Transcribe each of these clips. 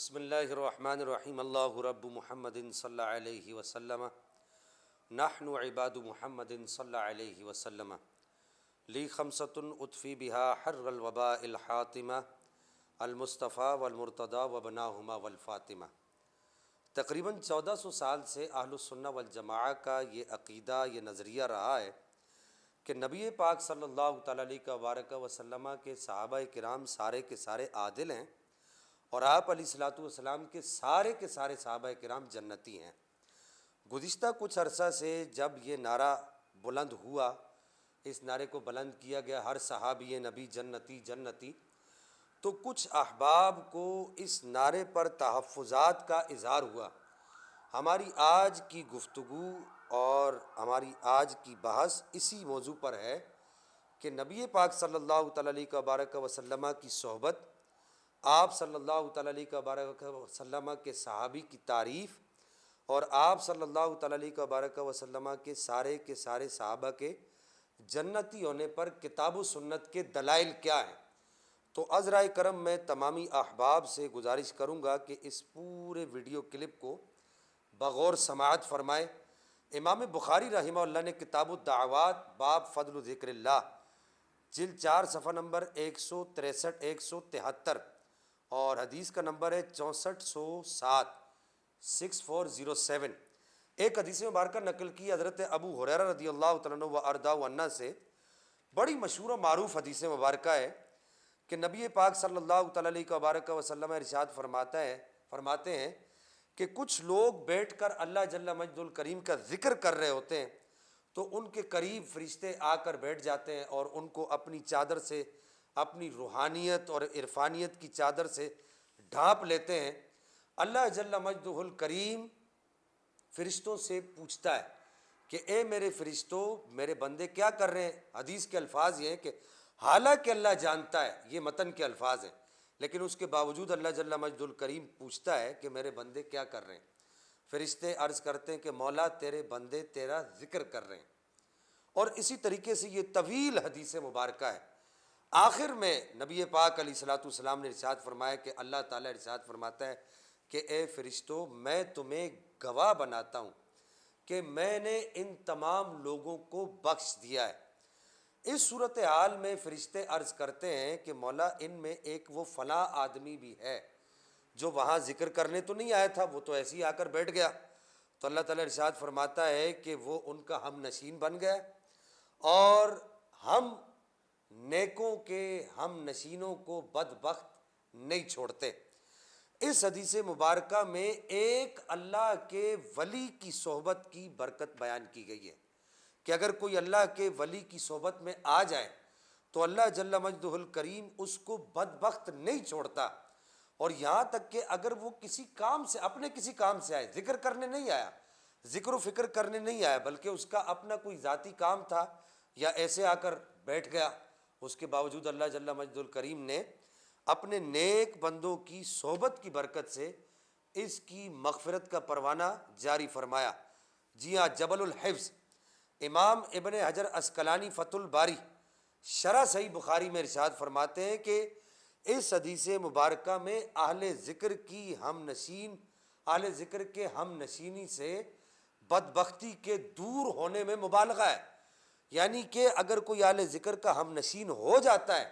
بسم اللہ الرحمن الرحیم اللہ رب محمد صلی اللہ علیہ وسلم نحن عباد محمد صلی اللہ علیہ وسلم لی خمسۃ اطفی بہا حر الوباء الحاطمہ المصطفیٰ والمرتضیٰ وبناہما والفاطمہ۔ تقریباً 1400 سال سے اہل السنہ والجماعہ کا یہ عقیدہ، یہ نظریہ رہا ہے کہ نبی پاک صلی اللہ تعالیٰ علیہ وسلم کے صحابہ کرام سارے کے سارے عادل ہیں اور آپ علیہ الصلوۃ والسلام کے سارے صحابہ کرام جنتی ہیں۔ گزشتہ کچھ عرصہ سے جب یہ نعرہ بلند ہوا، اس نعرے کو بلند کیا گیا ہر صحابی نبی جنتی جنتی، تو کچھ احباب کو اس نعرے پر تحفظات کا اظہار ہوا۔ ہماری آج کی گفتگو اور ہماری آج کی بحث اسی موضوع پر ہے کہ نبی پاک صلی اللہ تعالیٰ علیہ وسلم کی صحبت، آپ صلی اللہ تعالیٰ علیہ وسلم کے صحابی کی تعریف اور آپ صلی اللہ تعالیٰ علیہ وسلم کے سارے صحابہ کے جنتی ہونے پر کتاب و سنت کے دلائل کیا ہیں۔ تو عذرائے کرم میں تمامی احباب سے گزارش کروں گا کہ اس پورے ویڈیو کلپ کو بغور سماعت فرمائے۔ امام بخاری رحمہ اللہ نے کتاب الدعوات باب فضل و ذکر اللہ جلد 4 صفحہ نمبر 163 173 اور حدیث کا نمبر ہے 6407 6407، ایک حدیث مبارکہ نقل کی حضرت ابو ہریرہ رضی اللہ تعالیٰ عنہ و ارضاہ عنہ سے۔ بڑی مشہور و معروف حدیث مبارکہ ہے کہ نبی پاک صلی اللہ تعالیٰ علیہ وسلم ارشاد فرماتے ہیں کہ کچھ لوگ بیٹھ کر اللہ جل مجد الکریم کا ذکر کر رہے ہوتے ہیں تو ان کے قریب فرشتے آ کر بیٹھ جاتے ہیں اور ان کو اپنی چادر سے، اپنی روحانیت اور عرفانیت کی چادر سے ڈھانپ لیتے ہیں۔ اللہ جل مجدہ الکریم فرشتوں سے پوچھتا ہے کہ اے میرے فرشتوں، میرے بندے کیا کر رہے ہیں؟ حدیث کے الفاظ یہ ہیں کہ حالانکہ اللہ جانتا ہے، یہ متن کے الفاظ ہیں، لیکن اس کے باوجود اللہ جل مجدہ الکریم پوچھتا ہے کہ میرے بندے کیا کر رہے ہیں؟ فرشتے عرض کرتے ہیں کہ مولا تیرے بندے تیرا ذکر کر رہے ہیں۔ اور اسی طریقے سے یہ طویل حدیث مبارکہ ہے۔ آخر میں نبی پاک علیہ الصلوۃ والسلام نے ارشاد فرمایا کہ اللہ تعالیٰ ارشاد فرماتا ہے کہ اے فرشتوں، میں تمہیں گواہ بناتا ہوں کہ میں نے ان تمام لوگوں کو بخش دیا ہے۔ اس صورتحال میں فرشتے عرض کرتے ہیں کہ مولا ان میں ایک وہ فلاں آدمی بھی ہے جو وہاں ذکر کرنے تو نہیں آیا تھا، وہ تو ایسے ہی آ کر بیٹھ گیا۔ تو اللہ تعالیٰ ارشاد فرماتا ہے کہ وہ ان کا ہم نشین بن گیا اور ہم نیکوں کے ہم نشینوں کو بدبخت نہیں چھوڑتے۔ اس حدیث مبارکہ میں ایک اللہ کے ولی کی صحبت کی برکت بیان کی گئی ہے کہ اگر کوئی اللہ کے ولی کی صحبت میں آ جائے تو اللہ جل مجدہ الکریم اس کو بدبخت نہیں چھوڑتا، اور یہاں تک کہ اگر وہ کسی کام سے، اپنے کسی کام سے آئے، ذکر کرنے نہیں آیا، ذکر و فکر کرنے نہیں آیا، بلکہ اس کا اپنا کوئی ذاتی کام تھا یا ایسے آ کر بیٹھ گیا، اس کے باوجود اللہ جل مجدہ الکریم نے اپنے نیک بندوں کی صحبت کی برکت سے اس کی مغفرت کا پروانہ جاری فرمایا۔ جی ہاں، جبل الحفظ امام ابن حجر عسقلانی فتح الباری شرح صحیح بخاری میں ارشاد فرماتے ہیں کہ اس حدیث مبارکہ میں اہل ذکر کی ہم نشین، اہل ذکر کے ہم نشینی سے بدبختی کے دور ہونے میں مبالغہ ہے، یعنی کہ اگر کوئی اہل ذکر کا ہم نشین ہو جاتا ہے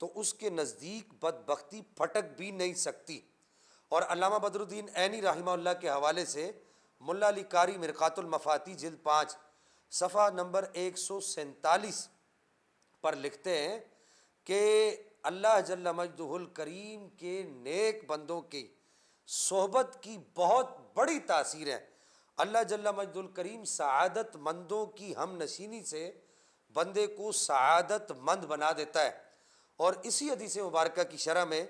تو اس کے نزدیک بدبختی پھٹک بھی نہیں سکتی۔ اور علامہ بدر الدین عینی رحمہ اللہ کے حوالے سے ملا علی قاری مرقات المفاتی جلد 5 صفحہ نمبر 147 پر لکھتے ہیں کہ اللہ جل مجدہ الکریم کے نیک بندوں کی صحبت کی بہت بڑی تاثیر ہے۔ اللہ جل مجدہ الکریم سعادت مندوں کی ہم نشینی سے بندے کو سعادت مند بنا دیتا ہے۔ اور اسی حدیث مبارکہ کی شرح میں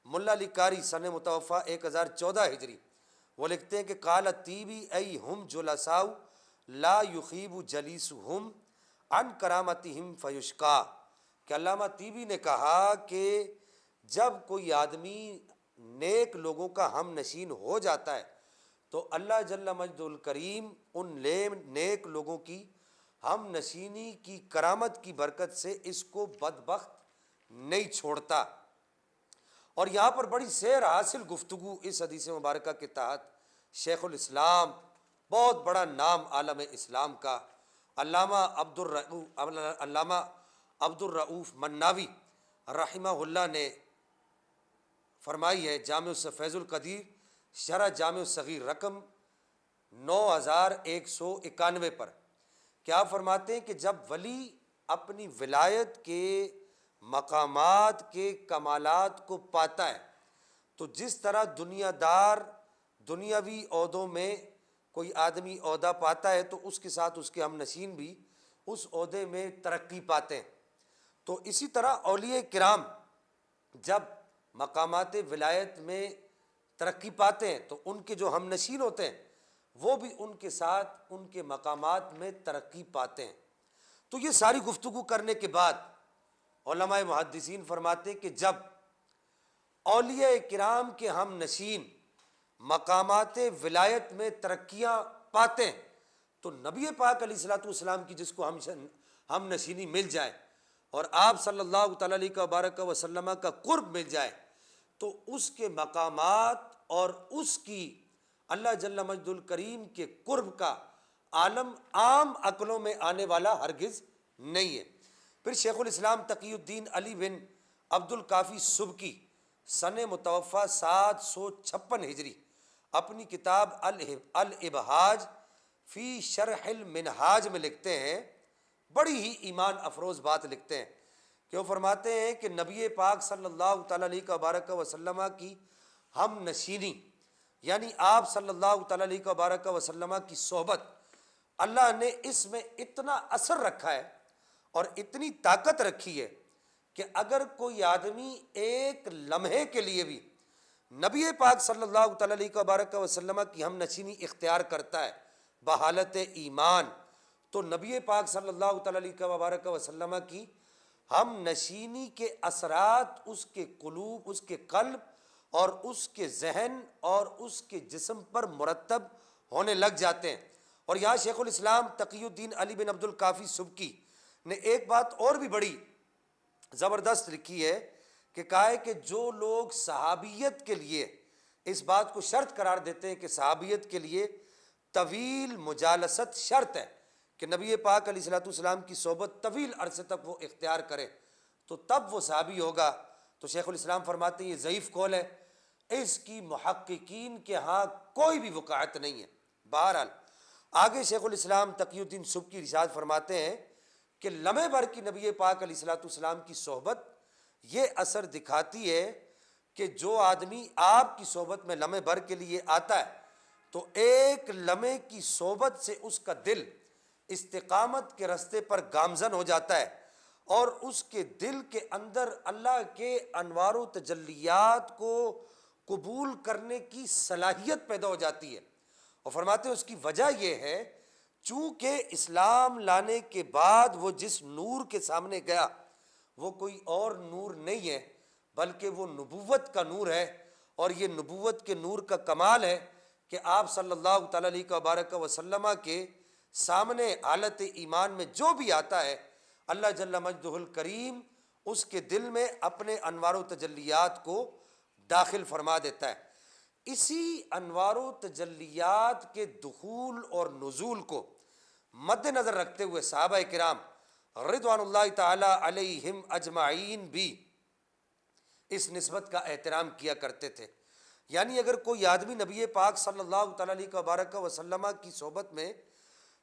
ملا علی قاری سن متوفہ 1014 ہجری وہ لکھتے ہیں کہ قال الطیبی ای ہم جلساء لا یخیب جلیسہم عن کرامتہم فیشقا، کہ علامہ طیبی نے کہا کہ جب کوئی آدمی نیک لوگوں کا ہم نشین ہو جاتا ہے تو اللہ جل مجدہ الکریم ان نیک لوگوں کی ہم نشینی کی کرامت کی برکت سے اس کو بدبخت نہیں چھوڑتا۔ اور یہاں پر بڑی سیر حاصل گفتگو اس حدیث مبارکہ کے تحت شیخ الاسلام، بہت بڑا نام عالم اسلام کا، علامہ عبد الرؤف مناوی رحمہ اللہ نے فرمائی ہے جامع فیض القدیر شرح جامع الصغیر رقم 9191 پر، کیا فرماتے ہیں کہ جب ولی اپنی ولایت کے مقامات کے کمالات کو پاتا ہے تو جس طرح دنیا دار دنیاوی عہدوں میں کوئی آدمی عہدہ پاتا ہے تو اس کے ساتھ اس کے ہم نشین بھی اس عہدے میں ترقی پاتے ہیں، تو اسی طرح اولیاء کرام جب مقامات ولایت میں ترقی پاتے ہیں تو ان کے جو ہم نشین ہوتے ہیں وہ بھی ان کے ساتھ ان کے مقامات میں ترقی پاتے ہیں۔ تو یہ ساری گفتگو کرنے کے بعد علماء محدثین فرماتے ہیں کہ جب اولیاء کرام کے ہم نشین مقامات ولایت میں ترقیاں پاتے ہیں تو نبی پاک علیہ الصلوۃ والسلام کی جس کو ہم نشینی مل جائے اور آپ صلی اللہ تعالیٰ علیہ وبارک وسلم کا قرب مل جائے تو اس کے مقامات اور اس کی اللہ جل مجد الکریم کے قرب کا عالم عام عقلوں میں آنے والا ہرگز نہیں ہے۔ پھر شیخ الاسلام تقی الدین علی بن عبد الکافی سبکی سن متوفہ 756 ہجری اپنی کتاب الابہاج فی شرح المنہاج میں لکھتے ہیں، بڑی ہی ایمان افروز بات لکھتے ہیں کہ وہ فرماتے ہیں کہ نبی پاک صلی اللہ تعالیٰ علیہ وبارک وسلم کی ہم نشینی یعنی آپ صلی اللہ تعالیٰ علیہ وبارک وسلم کی صحبت، اللہ نے اس میں اتنا اثر رکھا ہے اور اتنی طاقت رکھی ہے کہ اگر کوئی آدمی ایک لمحے کے لیے بھی نبی پاک صلی اللہ تعالیٰ علیہ وبارک وسلم کی ہم نشینی اختیار کرتا ہے بحالت ایمان تو نبی پاک صلی اللہ تعالیٰ علیہ وبارک وسلم کی ہم نشینی کے اثرات اس کے قلوب، اس کے قلب اور اس کے ذہن اور اس کے جسم پر مرتب ہونے لگ جاتے ہیں۔ اور یہاں شیخ الاسلام تقی الدین علی بن عبد الکافی سبکی نے ایک بات اور بھی بڑی زبردست لکھی ہے کہ کہا ہے کہ جو لوگ صحابیت کے لیے اس بات کو شرط قرار دیتے ہیں کہ صحابیت کے لیے طویل مجالست شرط ہے کہ نبی پاک علیہ الصلوۃ والسلام کی صحبت طویل عرصے تک وہ اختیار کرے تو تب وہ صحابی ہوگا، تو شیخ الاسلام فرماتے ہیں یہ ضعیف قول ہے، اس کی محققین کے ہاں کوئی بھی وقاعت نہیں ہے۔ بہرحال آگے شیخ الاسلام تقی الدین سبکی ارشاد فرماتے ہیں کہ لمحے بھر کی نبی پاک علیہ الصلوۃ والسلام کی صحبت یہ اثر دکھاتی ہے کہ جو آدمی آپ کی صحبت میں لمحے بھر کے لیے آتا ہے تو ایک لمحے کی صحبت سے اس کا دل استقامت کے راستے پر گامزن ہو جاتا ہے اور اس کے دل کے اندر اللہ کے انوار و تجلیات کو قبول کرنے کی صلاحیت پیدا ہو جاتی ہے۔ اور فرماتے ہیں اس کی وجہ یہ ہے چونکہ اسلام لانے کے بعد وہ جس نور کے سامنے گیا وہ کوئی اور نور نہیں ہے بلکہ وہ نبوت کا نور ہے، اور یہ نبوت کے نور کا کمال ہے کہ آپ صلی اللہ تعالیٰ علیہ وبارک وسلم کے سامنے حالت ایمان میں جو بھی آتا ہے اللہ جل مجدہ الکریم اس کے دل میں اپنے انوار و تجلیات کو داخل فرما دیتا ہے۔ اسی انوار و تجلیات کے دخول اور نزول کو مد نظر رکھتے ہوئے صحابہ کرام رضوان اللہ تعالی علیہم اجمعین بھی اس نسبت کا احترام کیا کرتے تھے، یعنی اگر کوئی آدمی نبی پاک صلی اللہ تعالیٰ علیہ وبارک وسلم کی صحبت میں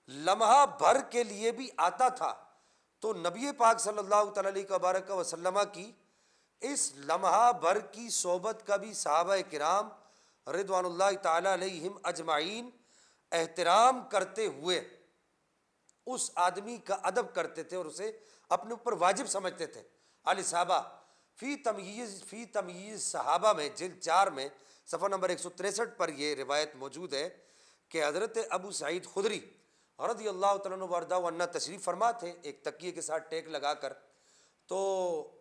لمحہ بھر کے لیے بھی آتا تھا تو نبی پاک صلی اللہ تعالیٰ علیہ وبارک وسلم کی اس لمحہ بھر کی صحبت کا بھی صحابہ کرام رضوان اللہ تعالیٰ علیہم اجمعین احترام کرتے ہوئے اس آدمی کا ادب کرتے تھے اور اسے اپنے اوپر واجب سمجھتے تھے۔ الصحابہ فی تمییز صحابہ میں جلد 4 میں صفحہ نمبر 163 پر یہ روایت موجود ہے کہ حضرت ابو سعید خدری رضی اللہ تعالیٰ عنہ وارضہ عنہ تشریف فرما تھے ایک تکیے کے ساتھ ٹیک لگا کر، تو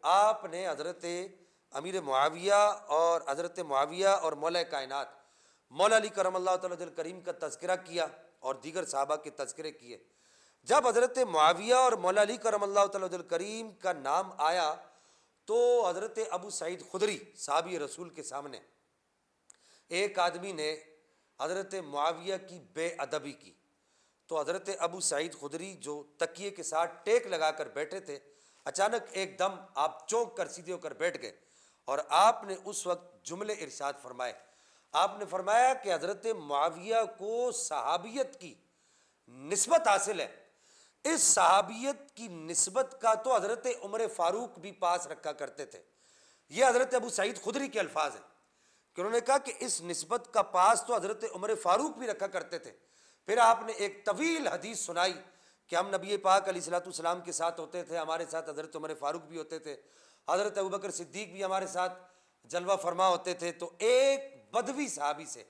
آپ نے حضرت امیر معاویہ اور مولا کائنات مولا علی کرم اللہ تعالیٰ وجہ کریم کا تذکرہ کیا اور دیگر صحابہ کے تذکرے کیے۔ جب حضرت معاویہ اور مولا علی کرم اللہ تعالیٰ وجہ کریم کا نام آیا تو حضرت ابو سعید خدری صحابی رسول کے سامنے ایک آدمی نے حضرت معاویہ کی بے ادبی کی، تو حضرت ابو سعید خدری جو تکیے کے ساتھ ٹیک لگا کر بیٹھے تھے، اچانک ایک دم آپ چونک کر سیدھے ہو کر بیٹھ گئے، اور آپ نے اس وقت جملے ارشاد فرمائے۔ آپ نے فرمایا کہ حضرت معاویہ کو صحابیت کی نسبت حاصل ہے، اس صحابیت کی نسبت کا تو حضرت عمر فاروق بھی پاس رکھا کرتے تھے۔ یہ حضرت ابو سعید خدری کے الفاظ ہیں کہ انہوں نے کہا کہ اس نسبت کا پاس تو حضرت عمر فاروق بھی رکھا کرتے تھے۔ پھر آپ نے ایک طویل حدیث سنائی کہ ہم نبی پاک علیہ الصلوۃ والسلام کے ساتھ ہوتے تھے، ہمارے ساتھ حضرت عمر فاروق بھی ہوتے تھے، حضرت ابوبکر صدیق بھی ہمارے ساتھ جلوہ فرما ہوتے تھے۔ تو ایک بدوی صحابی سے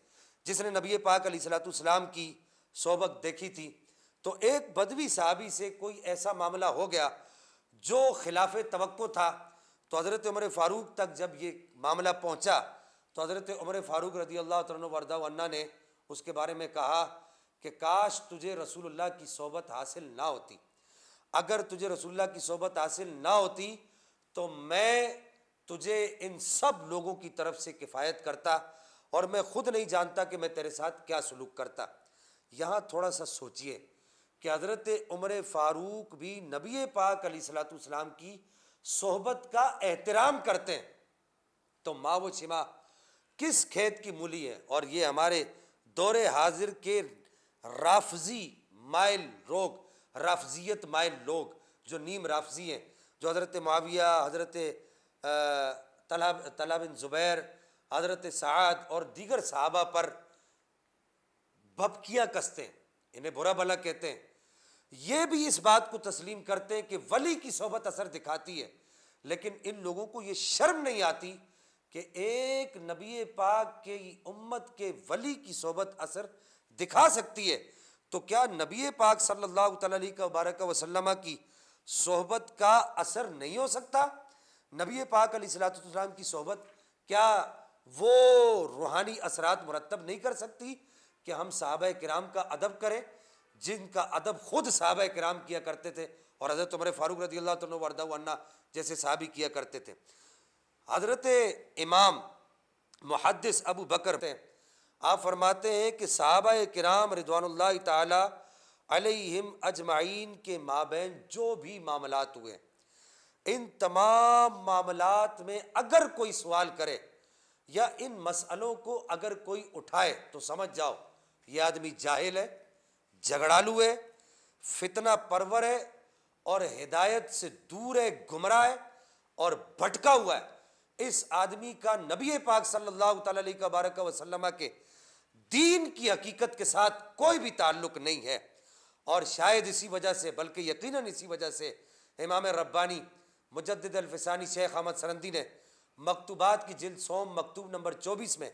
جس نے نبی پاک علیہ الصلوۃ والسلام کی صحبت دیکھی تھی، تو ایک بدوی صحابی سے کوئی ایسا معاملہ ہو گیا جو خلاف توقع تھا، تو حضرت عمر فاروق تک جب یہ معاملہ پہنچا تو حضرت عمر فاروق رضی اللہ تعالیٰ عنہ وارضہ عنہ نے اس کے بارے میں کہا کہ کاش تجھے رسول اللہ کی صحبت حاصل نہ ہوتی، اگر تجھے رسول اللہ کی صحبت حاصل نہ ہوتی تو میں تجھے ان سب لوگوں کی طرف سے کفایت کرتا، اور میں خود نہیں جانتا کہ میں تیرے ساتھ کیا سلوک کرتا۔ یہاں تھوڑا سا سوچئے کہ حضرت عمر فاروق بھی نبی پاک علیہ الصلوۃ والسلام کی صحبت کا احترام کرتے ہیں، تو ماں و شما کس کھیت کی مولی ہے۔ اور یہ ہمارے دور حاضر کے رافضی مائل لوگ، رافضیت مائل لوگ جو نیم رافضی ہیں، جو حضرت معاویہ، حضرت طلحہ بن زبیر، حضرت سعد اور دیگر صحابہ پر بھبکیاں کستے ہیں، انہیں برا بھلا کہتے ہیں، یہ بھی اس بات کو تسلیم کرتے ہیں کہ ولی کی صحبت اثر دکھاتی ہے، لیکن ان لوگوں کو یہ شرم نہیں آتی کہ ایک نبی پاک کی امت کے ولی کی صحبت اثر دکھا سکتی ہے، تو کیا نبی پاک صلی اللہ تعالیٰ علیہ وسلم کی صحبت کا اثر نہیں ہو سکتا؟ نبی پاک علیہ الصلوۃ والسلام کی صحبت کیا وہ روحانی اثرات مرتب نہیں کر سکتی کہ ہم صحابہ کرام کا ادب کریں، جن کا ادب خود صحابہ کرام کیا کرتے تھے، اور حضرت عمر فاروق رضی اللہ تعالیٰ وارضہ عنہ جیسے صحابی کیا کرتے تھے۔ حضرت امام محدث ابو بکر ہیں، آپ فرماتے ہیں کہ صحابہ کرام رضوان اللہ تعالی علیہم اجمعین کے مابین جو بھی معاملات ہوئے، ان تمام معاملات میں اگر کوئی سوال کرے یا ان مسئلوں کو اگر کوئی اٹھائے تو سمجھ جاؤ یہ آدمی جاہل ہے، جھگڑالو ہے، فتنہ پرور ہے، اور ہدایت سے دور ہے، گمراہ ہے اور بھٹکا ہوا ہے۔ اس آدمی کا نبی پاک صلی اللہ تعالیٰ علیہ وسلم کے دین کی حقیقت کے ساتھ کوئی بھی تعلق نہیں ہے، اور شاید اسی وجہ سے، بلکہ یقیناً اسی وجہ سے امام ربانی مجدد الفسانی شیخ احمد سرندی نے مکتوبات کی جلد سوم مکتوب نمبر 24 میں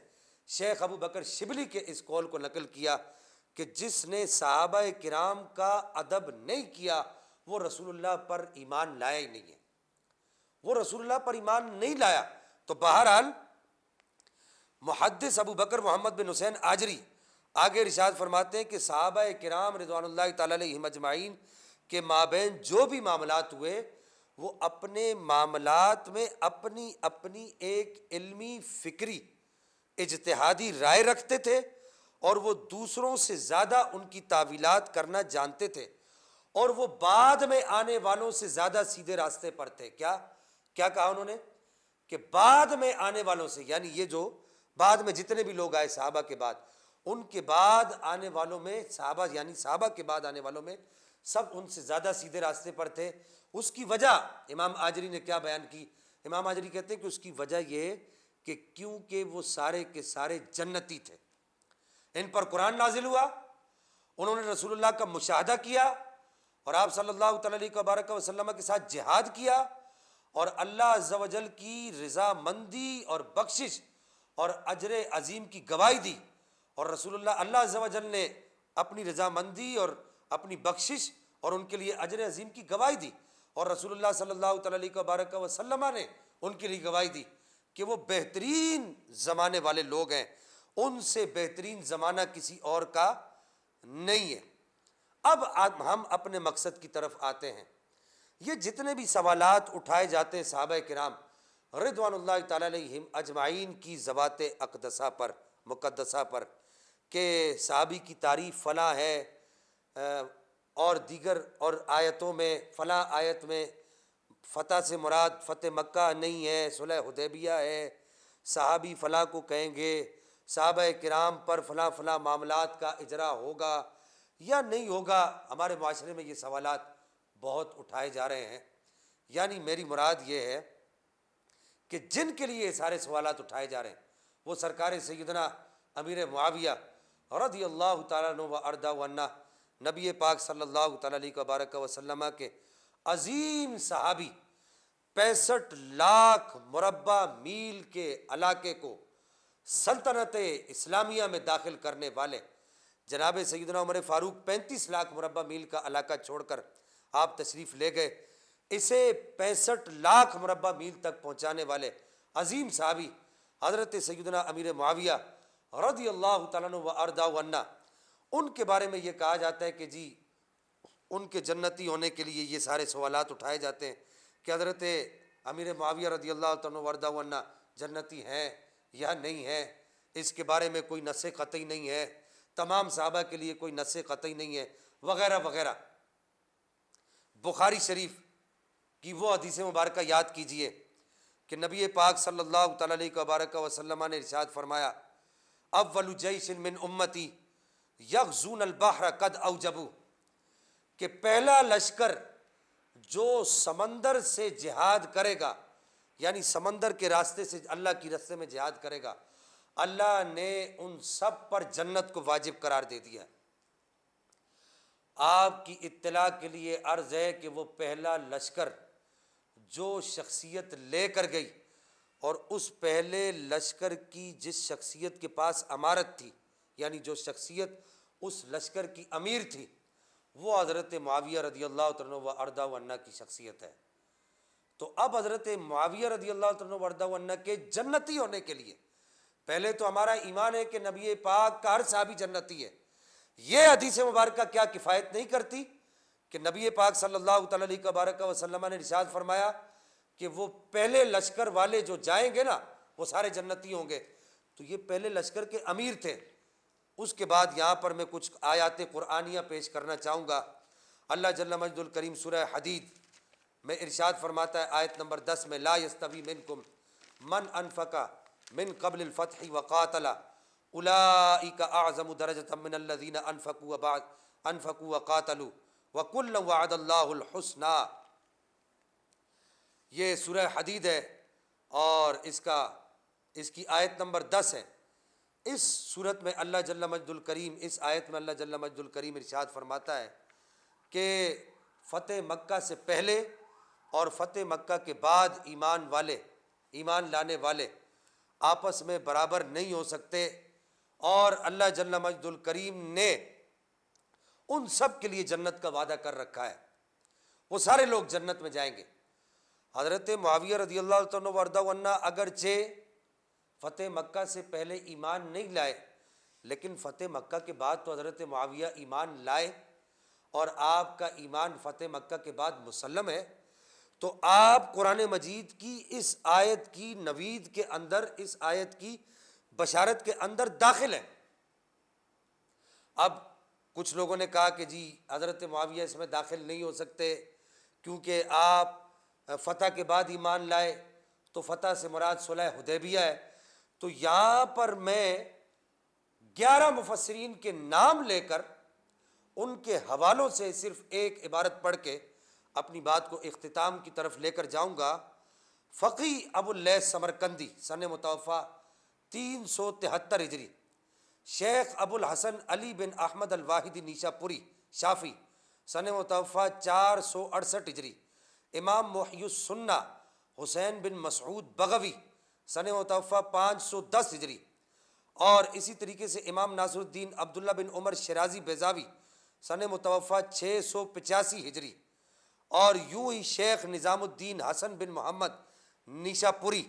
شیخ ابو بکر شبلی کے اس قول کو نقل کیا کہ جس نے صحابہ کرام کا ادب نہیں کیا وہ رسول اللہ پر ایمان لایا ہی نہیں ہے، وہ رسول اللہ پر ایمان نہیں لایا۔ تو بہرحال محدث ابو بکر محمد بن حسین آجری آگے ارشاد فرماتے ہیں کہ صحابہ کرام رضوان اللہ تعالیٰ علیہم اجمعین کے مابین جو بھی معاملات ہوئے، وہ اپنے معاملات میں اپنی اپنی ایک علمی فکری اجتہادی رائے رکھتے تھے، اور وہ دوسروں سے زیادہ ان کی تعویلات کرنا جانتے تھے، اور وہ بعد میں آنے والوں سے زیادہ سیدھے راستے پر تھے۔ کیا کہا انہوں نے کہ بعد میں آنے والوں سے، یعنی یہ جو بعد میں جتنے بھی لوگ آئے صحابہ کے بعد، ان کے بعد آنے والوں میں صحابہ، یعنی صحابہ کے بعد آنے والوں میں سب ان سے زیادہ سیدھے راستے پر تھے۔ اس کی وجہ امام آجری نے کیا بیان کی؟ امام آجری کہتے ہیں کہ اس کی وجہ یہ کہ کیونکہ وہ سارے کے سارے جنتی تھے، ان پر قرآن نازل ہوا، انہوں نے رسول اللہ کا مشاہدہ کیا، اور آپ صلی اللہ تعالیٰ علیہ وسلم کے ساتھ جہاد کیا، اور اللہ عز و جل کی رضا مندی اور بخشش اور اجر عظیم کی گواہی دی، اور اللہ عز و جل نے اپنی رضا مندی اور اپنی بخشش اور ان کے لیے اجر عظیم کی گواہی دی، اور رسول اللہ صلی اللہ تعالیٰ علیہ وسلم نے ان کے لیے گواہی دی کہ وہ بہترین زمانے والے لوگ ہیں، ان سے بہترین زمانہ کسی اور کا نہیں ہے۔ اب ہم اپنے مقصد کی طرف آتے ہیں۔ یہ جتنے بھی سوالات اٹھائے جاتے ہیں صحابہ کرام رضوان اللہ تعالیٰ علیہم اجمعین کی ذوات اقدسہ پر مقدسہ پر کہ صحابی کی تعریف فلاں ہے، اور دیگر اور آیتوں میں فلاں آیت میں فتح سے مراد فتح مکہ نہیں ہے، صلح حدیبیہ ہے، صحابی فلاں کو کہیں گے، صحابہ کرام پر فلاں فلاں معاملات کا اجرا ہوگا یا نہیں ہوگا، ہمارے معاشرے میں یہ سوالات بہت اٹھائے جا رہے ہیں۔ یعنی میری مراد یہ ہے کہ جن کے لیے یہ سارے سوالات اٹھائے جا رہے ہیں وہ سرکار سیدنا امیر معاویہ رضی اللہ تعالیٰ عنہ و ارضہ عنہ، نبی پاک صلی اللہ تعالیٰ علیہ وبارک وسلم کے عظیم صحابی، 65 لاکھ مربع میل کے علاقے کو سلطنت اسلامیہ میں داخل کرنے والے جناب سیدنا عمر فاروق 35 لاکھ مربع میل کا علاقہ چھوڑ کر آپ تشریف لے گئے، اسے 65 لاکھ مربع میل تک پہنچانے والے عظیم صحابی حضرت سیدنا امیر معاویہ رضی اللہ تعالیٰ عنہ و ارضہ عنہ، ان کے بارے میں یہ کہا جاتا ہے کہ جی ان کے جنتی ہونے کے لیے یہ سارے سوالات اٹھائے جاتے ہیں کہ حضرت امیر معاویہ رضی اللہ تعالیٰ عنہ و ارضہ عنہ جنتی ہیں یا نہیں ہیں، اس کے بارے میں کوئی نص قطعی نہیں ہے، تمام صحابہ کے لیے کوئی نص قطعی نہیں ہے، وغیرہ وغیرہ۔ بخاری شریف کی وہ حدیث مبارکہ یاد کیجئے کہ نبی پاک صلی اللہ تعالیٰ علیہ وبارک وسلم نے ارشاد فرمایا، اول جیش من امتی یغزون البحر قد اوجبوا، کہ پہلا لشکر جو سمندر سے جہاد کرے گا، یعنی سمندر کے راستے سے اللہ کی راستے میں جہاد کرے گا، اللہ نے ان سب پر جنت کو واجب قرار دے دیا۔ آپ کی اطلاع کے لیے عرض ہے کہ وہ پہلا لشکر جو شخصیت لے کر گئی، اور اس پہلے لشکر کی جس شخصیت کے پاس امارت تھی، یعنی جو شخصیت اس لشکر کی امیر تھی، وہ حضرت معاویہ رضی اللہ عنہ و ارضہ عنہ کی شخصیت ہے۔ تو اب حضرت معاویہ رضی اللہ عنہ و ارضہ عنہ کے جنتی ہونے کے لیے پہلے تو ہمارا ایمان ہے کہ نبی پاک کا ہر صحابی جنتی ہے۔ یہ حدیث مبارکہ کیا کفایت نہیں کرتی کہ نبی پاک صلی اللہ تعالیٰ علیہ وبارک وسلم نے ارشاد فرمایا کہ وہ پہلے لشکر والے جو جائیں گے نا وہ سارے جنتی ہوں گے، تو یہ پہلے لشکر کے امیر تھے۔ اس کے بعد یہاں پر میں کچھ آیات قرآنیہ پیش کرنا چاہوں گا۔ اللہ جل مجد الکریم سورہ حدید میں ارشاد فرماتا ہے آیت نمبر 10 میں، لا یستوی منکم من انفق من قبل الفتح وقاتل اولئک اعظم درجۃ من الذین انفقوا وقاتلوا وکلا وعد اللہ الحسنی۔ یہ سورہ حدید ہے اور اس کی آیت نمبر 10 ہے۔ اس صورت میں اللہ جل مجد الکریم، اس آیت میں اللہ جل مجد الکریم ارشاد فرماتا ہے کہ فتح مکہ سے پہلے اور فتح مکہ کے بعد ایمان لانے والے آپس میں برابر نہیں ہو سکتے، اور اللہ جل مجد الکریم نے ان سب کے لیے جنت کا وعدہ کر رکھا ہے، وہ سارے لوگ جنت میں جائیں گے۔ حضرت معاویہ رضی اللہ عنہ وارضہ عنہ اگرچہ فتح مکہ سے پہلے ایمان نہیں لائے، لیکن فتح مکہ کے بعد تو حضرت معاویہ ایمان لائے، اور آپ کا ایمان فتح مکہ کے بعد مسلم ہے۔ تو آپ قرآن مجید کی اس آیت کی نوید کے اندر، اس آیت کی بشارت کے اندر داخل ہیں۔ اب کچھ لوگوں نے کہا کہ جی حضرت معاویہ اس میں داخل نہیں ہو سکتے کیونکہ آپ فتح کے بعد ایمان لائے، تو فتح سے مراد صلح حدیبیہ ہے۔ تو یہاں پر میں 11 مفسرین کے نام لے کر ان کے حوالوں سے صرف ایک عبارت پڑھ کے اپنی بات کو اختتام کی طرف لے کر جاؤں گا۔ فقی ابو اللیث سمرقندی سن متوفہ 373 ہجری، شیخ ابو الحسن علی بن احمد الواحدی نیشا پوری شافی سن متوفہ 468 ہجری، امام محی السنہ حسین بن مسعود بغوی سن متوفہ 510 ہجری، اور اسی طریقے سے امام ناصر الدین عبداللہ بن عمر شیرازی بیضاوی سن متوفہ 685 ہجری، اور یوں ہی شیخ نظام الدین حسن بن محمد نیشا پوری،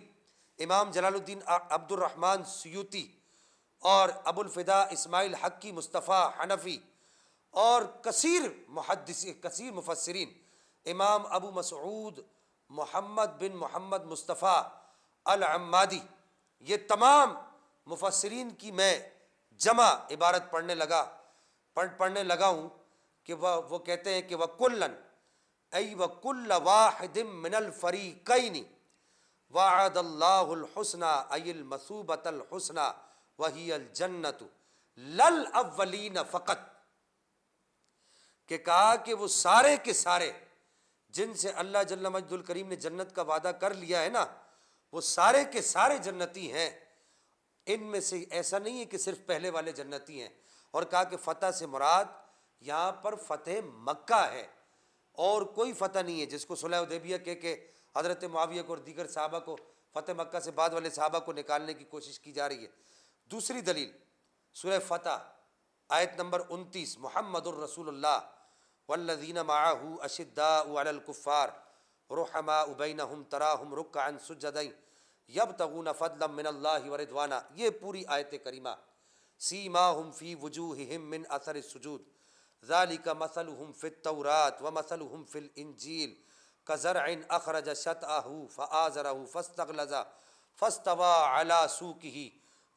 امام جلال الدین عبد الرحمن سیوطی، اور ابو الفدا اسماعیل حقی مصطفیٰ حنفی، اور کثیر مفسرین، امام ابو مسعود محمد بن محمد مصطفیٰ العمادی، یہ تمام مفسرین کی میں جمع عبارت پڑھنے لگا ہوں کہ وہ کہتے ہیں کہ وَكُلًّا ای وَكُلَّ وَاحِدٍ مِّنَ الْفَرِيقَيْنِ وَعَدَ اللَّهُ الْحُسْنَى ای الْمَثُوبَةَ الْحُسْنَى وَهِيَ الْجَنَّةُ لَلْأَوَّلِينَ فقط، کہ کہا کہ وہ سارے کے سارے جن سے اللہ جل مجد الکریم نے جنت کا وعدہ کر لیا ہے نا، وہ سارے کے سارے جنتی ہیں، ان میں سے ایسا نہیں ہے کہ صرف پہلے والے جنتی ہیں۔ اور کہا کہ فتح سے مراد یہاں پر فتح مکہ ہے، اور کوئی فتح نہیں ہے جس کو صلح حدیبیہ کہہ کے حضرت معاویہ کو اور دیگر صحابہ کو فتح مکہ سے بعد والے صحابہ کو نکالنے کی کوشش کی جا رہی ہے۔ دوسری دلیل سورہ فتح آیت نمبر 29، محمد الرسول اللہ والذین معہ اشداء علی الکفار رحماء بینہم تراہم رکعا سجدا یبتغون فضلا من اللہ ورضوانا، یہ پوری آیت کریمہ سیماہم فی وجوہہم من اثر السجود ذالک مثلہم فی التوراۃ ومثلہم فی الانجیل کزرع اخرج شطأہ فآزرہ فاستغلظ فاستوى علی سوقہ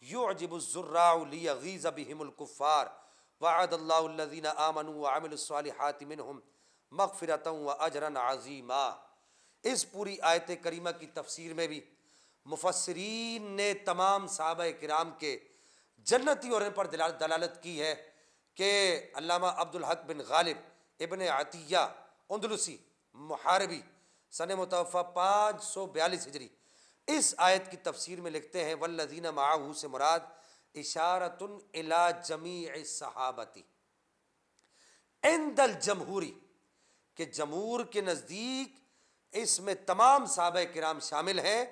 یعجب الزراع لیغیظ بہم الکفار وعد اللہ الذین آمنوا وعملوا الصالحات منہم مغفرۃ واجرا عظیما۔ اس پوری آیت کریمہ کی تفسیر میں بھی مفسرین نے تمام صحابہ کرام کے جنتی ہونے پر دلالت کی ہے کہ علامہ عبد الحق بن غالب ابن عطیہ اندلسی محاربی سن متوفہ 542 ہجری اس آیت کی تفسیر میں لکھتے ہیں والذین معہ سے مراد اشارۃ الی جمیع الصحابۃ عند الجمہوری، کہ جمہور کے نزدیک اس میں تمام صحابہ کرام شامل ہیں،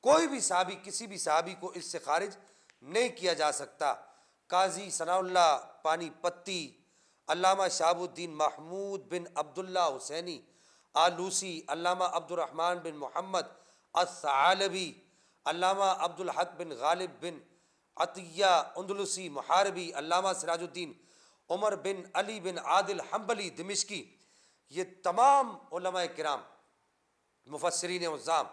کوئی بھی صحابی کسی بھی صحابی کو اس سے خارج نہیں کیا جا سکتا۔ قاضی ثناء اللہ پانی پتی، علامہ شہاب الدین محمود بن عبداللہ حسینی آلوسی، علامہ عبد الرحمن بن محمد الثعالبی، علامہ عبد الحق بن غالب بن عطیہ اندلسی محاربی، علامہ سراج الدین عمر بن علی بن عادل حنبلی دمشقی، یہ تمام علماء کرام مفسرین عظام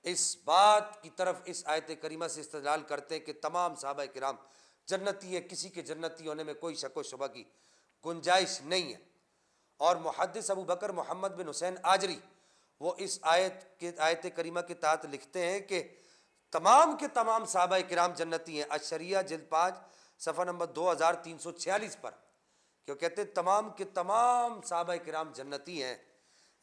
اس بات کی طرف اس آیت کریمہ سے استدلال کرتے ہیں کہ تمام صحابہ کرام جنتی ہیں، کسی کے جنتی ہونے میں کوئی شک و شبہ کی گنجائش نہیں ہے۔ اور محدث ابو بکر محمد بن حسین آجری وہ اس آیت کریمہ کے تحت لکھتے ہیں کہ تمام کے تمام صحابہ کرام جنتی ہیں، الشریعہ جلد 5 صفحہ نمبر 2346 پر، کہ وہ کہتے ہیں تمام کے تمام صحابہ کرام جنتی ہیں،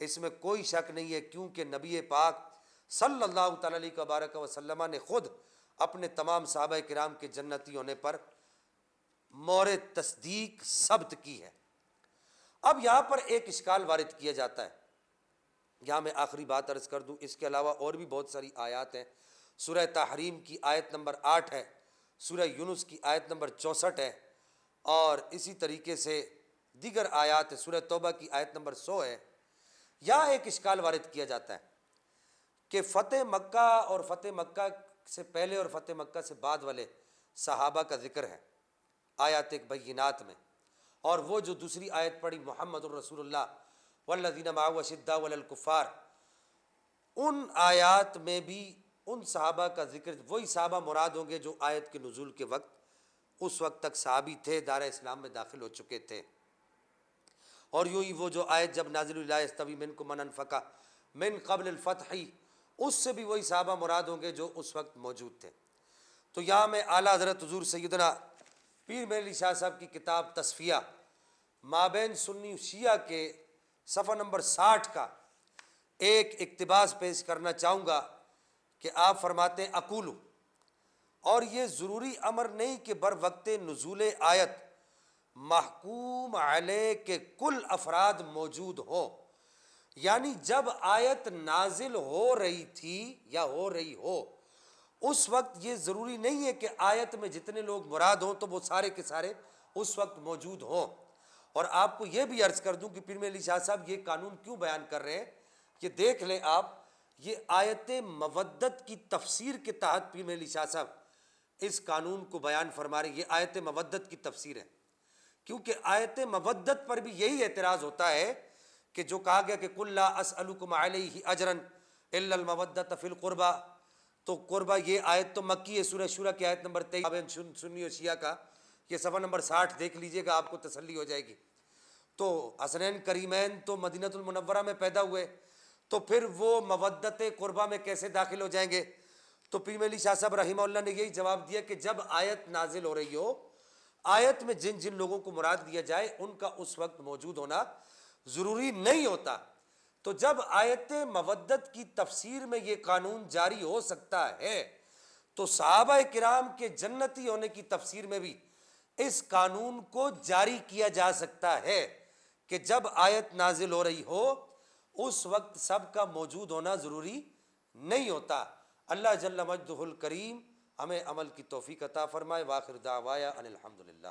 اس میں کوئی شک نہیں ہے، کیونکہ نبی پاک صلی اللہ تعالیٰ علیہ وبارک وسلم نے خود اپنے تمام صحابہ کرام کے جنتی ہونے پر مورد تصدیق ثبت کی ہے۔ اب یہاں پر ایک اشکال وارد کیا جاتا ہے، یہاں میں آخری بات عرض کر دوں، اس کے علاوہ اور بھی بہت ساری آیات ہیں۔ سورہ تحریم کی آیت نمبر 8 ہے، سورہ یونس کی آیت نمبر 64 ہے، اور اسی طریقے سے دیگر آیات ہے، سورہ توبہ کی آیت نمبر 100 ہے۔ یہاں ایک اشکال وارد کیا جاتا ہے کہ فتح مکہ اور فتح مکہ سے پہلے اور فتح مکہ سے بعد والے صحابہ کا ذکر ہے آیات بینات میں، اور وہ جو دوسری آیت پڑھی محمد الرسول اللہ والذین معہ اشداء علی الکفار، ان آیات میں بھی ان صحابہ کا ذکر، وہی صحابہ مراد ہوں گے جو آیت کے نزول کے وقت اس وقت تک صحابی تھے، دار اسلام میں داخل ہو چکے تھے۔ اور یوں ہی وہ جو آیت جب نازل ہوئی لا یستوی منکم من انفق من قبل الفتح، اس سے بھی وہی صحابہ مراد ہوں گے جو اس وقت موجود تھے۔ تو یہاں میں اعلیٰ حضرت حضور سیدنا پیر میرعلی علی شاہ صاحب کی کتاب تصفیہ مابین سنی و شیعہ کے صفحہ نمبر 60 کا ایک اقتباس پیش کرنا چاہوں گا کہ آپ فرماتے ہیں اقولو، اور یہ ضروری امر نہیں کہ بر وقت نزول آیت محکوم علیہ کے کل افراد موجود ہوں، یعنی جب آیت نازل ہو رہی تھی یا ہو رہی ہو اس وقت یہ ضروری نہیں ہے کہ آیت میں جتنے لوگ مراد ہوں تو وہ سارے کے سارے اس وقت موجود ہوں۔ اور آپ کو یہ بھی عرض کر دوں کہ پیر میرعلی شاہ صاحب یہ قانون کیوں بیان کر رہے ہیں کہ دیکھ لیں آپ، یہ آیت مودت کی تفسیر کے تحت پیر میرعلی شاہ صاحب اس قانون کو بیان فرما رہے ہیں۔ یہ آیت مودت کی تفسیر ہے، کیونکہ آیت مودت پر بھی یہی اعتراض ہوتا ہے کہ جو کہا گیا کہ قل لا اسألکم علیہ اجرا الا المودۃ فی القربی، تو قربہ یہ آیت تو مکی ہے، سورہ شورى کی آیت نمبر 23 سنی و شیعہ کا، یہ صفحہ نمبر 60 دیکھ لیجئے گا، آپ کو تسلی ہو جائے گی۔ تو حسنین کریمین تو مدینہ المنورہ میں پیدا ہوئے، تو پھر وہ مودت قربہ میں کیسے داخل ہو جائیں گے؟ تو پیر میلی شاہ صاحب رحمہ اللہ نے یہی جواب دیا کہ جب آیت نازل ہو رہی ہو، آیت میں جن جن لوگوں کو مراد دیا جائے ان کا اس وقت موجود ہونا ضروری نہیں ہوتا۔ تو جب آیت مودت کی تفسیر میں یہ قانون جاری ہو سکتا ہے، تو صحابہ کرام کے جنتی ہونے کی تفسیر میں بھی اس قانون کو جاری کیا جا سکتا ہے کہ جب آیت نازل ہو رہی ہو اس وقت سب کا موجود ہونا ضروری نہیں ہوتا۔ اللہ جل مجدہ الکریم ہمیں عمل کی توفیق عطا فرمائے۔ وآخر دعوایا ان الحمدللہ۔